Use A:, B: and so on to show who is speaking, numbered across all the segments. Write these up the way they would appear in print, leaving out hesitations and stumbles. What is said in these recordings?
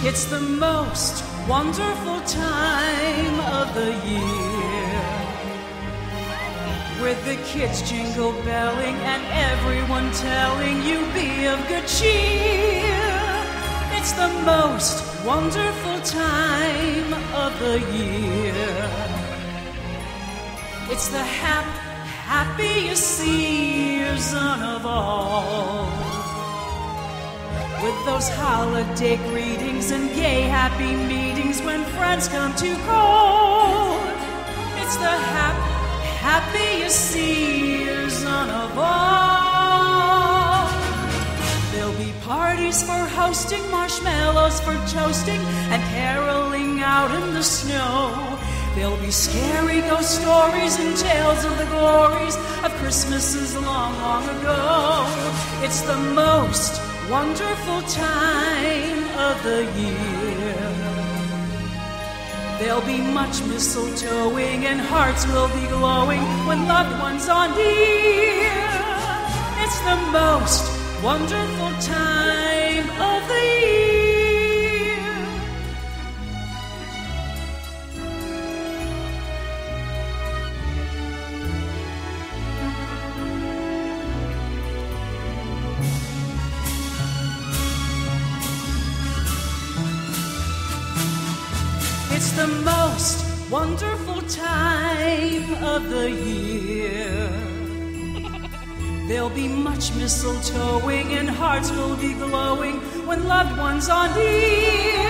A: It's the most wonderful time of the year, with the kids jingle belling and everyone telling you be of good cheer. It's the most wonderful time of the year. It's the happiest season of all, with those holiday greetings and gay happy meetings when friends come to call. It's the happiest season of all. There'll be parties for hosting, marshmallows for toasting, and caroling out in the snow. There'll be scary ghost stories and tales of the glories of Christmases long, long ago. It's the most wonderful time of the year. There'll be much mistletoeing and hearts will be glowing when loved ones are near. It's the most wonderful time of the year. It's the most wonderful time of the year. There'll be much mistletoeing and hearts will be glowing when loved ones are near.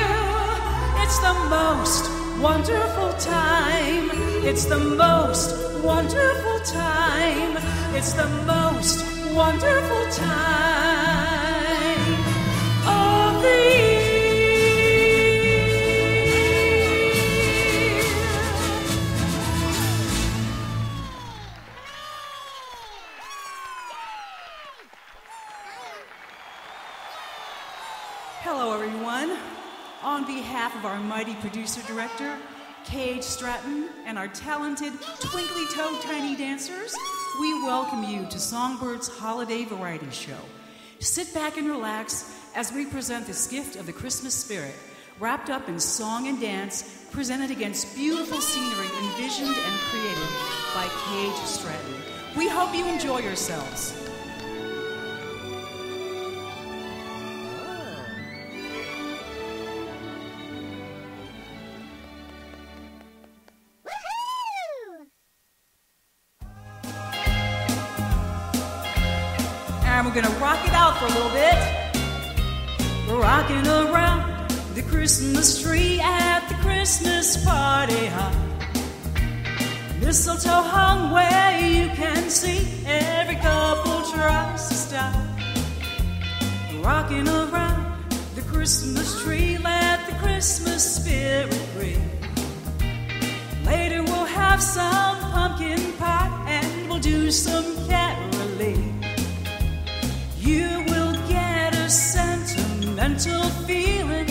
A: It's the most wonderful time. It's the most wonderful time. It's the most wonderful time of the year. Hello, everyone. On behalf of our mighty producer-director, Cage Stratton, and our talented twinkly-toed tiny dancers, we welcome you to SongBird's Holiday Variety Show. Sit back and relax as we present this gift of the Christmas spirit, wrapped up in song and dance, presented against beautiful scenery envisioned and created by Cage Stratton. We hope you enjoy yourselves. And we're gonna rock it out for a little bit. We're rocking around the Christmas tree at the Christmas party hop. Mistletoe hung where you can see, every couple tries to stop. Rocking around the Christmas tree, let the Christmas spirit breathe. Later we'll have some pumpkin pie and we'll do some caroling. You will get a sentimental feeling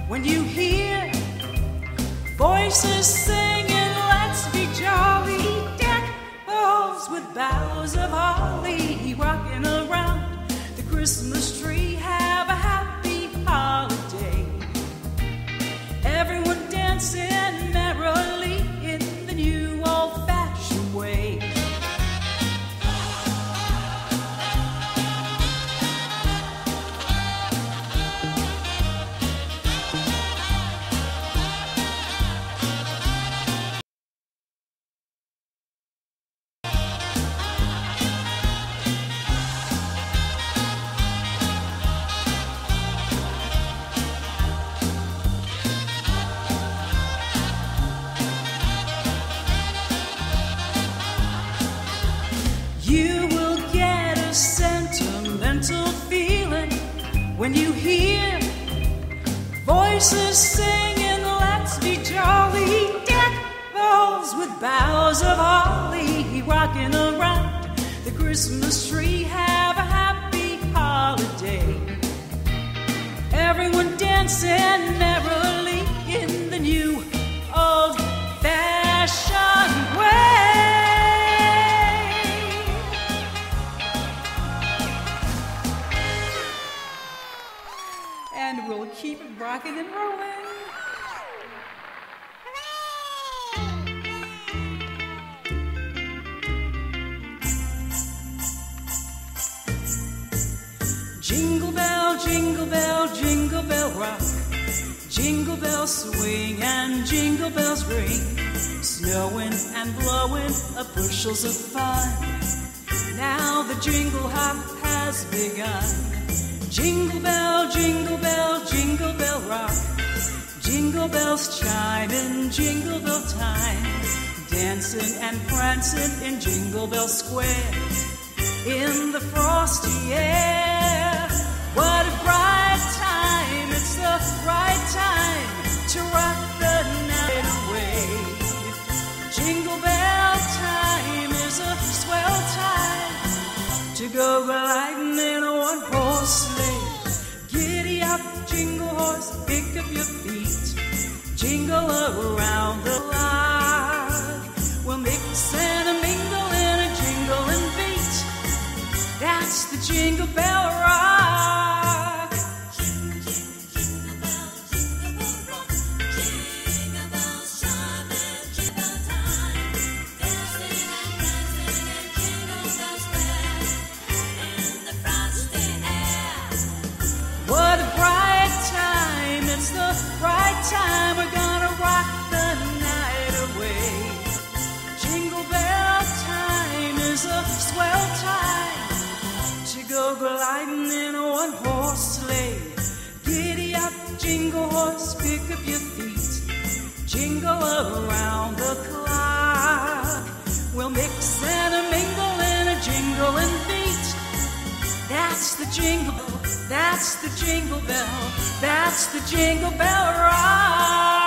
A: when you hear voices singing, let's be jolly, deck the halls with boughs of holly. Rocking around the Christmas tree, have a happy holiday. Everyone dancing merrily in the new old-fashioned way. You will get a sentimental feeling when you hear voices singing, let's be jolly, deck the halls with boughs of holly. Rocking around the Christmas tree, have a happy holiday. Everyone dancing merrily in the new old-fashioned way. And we'll keep it rocking and rolling. Jingle bell, jingle bell, jingle bell rock. Jingle bells swing and jingle bells ring. Snowing and blowing up bushels of fun. Now the jingle hop has begun. Jingle bell, jingle bell, jingle bell rock. Jingle bells chime in jingle bell time. Dancing and prancing in Jingle Bell Square. In the frosty air. What a bright time, it's the right time to rock the night away. Jingle bell time is a swell time to go gliding in a one-horse sleigh. Giddy up, jingle horse, pick up your feet. Jingle around the lot. We'll mix and a mingle in a jingling beat. That's the Jingle Bell Rock.
B: Jingle bells rock. Jingle bells chime and jingle time. Dancing and prancing and jingle bells square. In the frosty air.
A: What a bright time, it's the right time. We're gonna rock the night away. Jingle bell time is a swell time to go gliding in a one-horse sleigh. Giddy up, jingle horse, pick up your feet. Jingle around the clock. We'll mix and a mingle in a jingling beat. That's the jingle, that's the jingle bell, that's the Jingle Bell Rock.